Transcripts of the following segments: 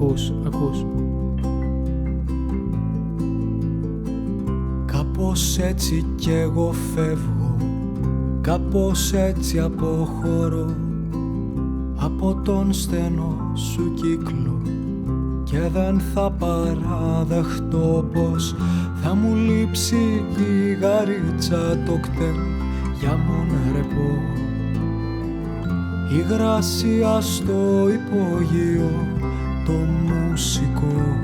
Ακούς. Κάπως έτσι κι εγώ φεύγω, κάπως έτσι αποχωρώ από τον στενό σου κύκλο και δεν θα παραδεχτώ πως θα μου λείψει η γαρίτσα το κτέλ για μον ρεπό. Η γρασία στο υπόγειο το μουσικό.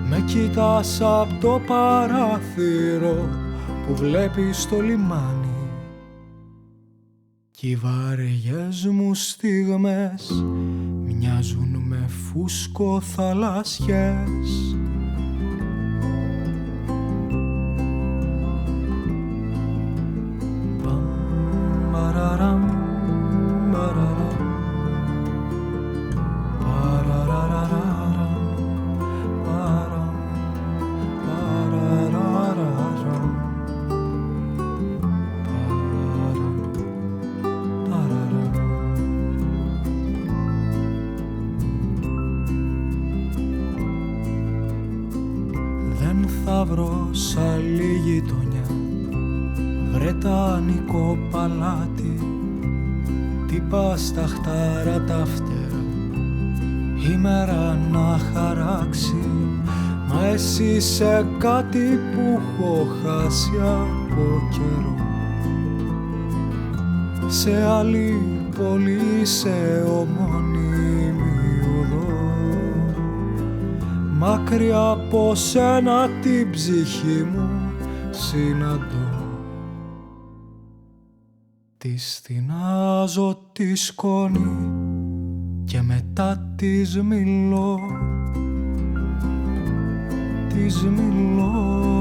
Με κοιτάς απ' το παράθυρο που βλέπεις το λιμάνι κι οι βαριές μου στιγμές μοιάζουν με φούσκο θαλάσσιες. Σ' άλλη γειτονιά βρετανικό παλάτι, τι πας στα χτάρα τα φτερά, η μέρα να χαράξει. Μα εσύ είσαι κάτι που έχω χάσει από καιρό. Σε άλλη πόλη, σε ομώνυμη οδό, μακριά από σένα την ψυχή μου συναντώ. Τη στηνάζω τη σκόνη και μετά της μιλώ. Της μιλώ.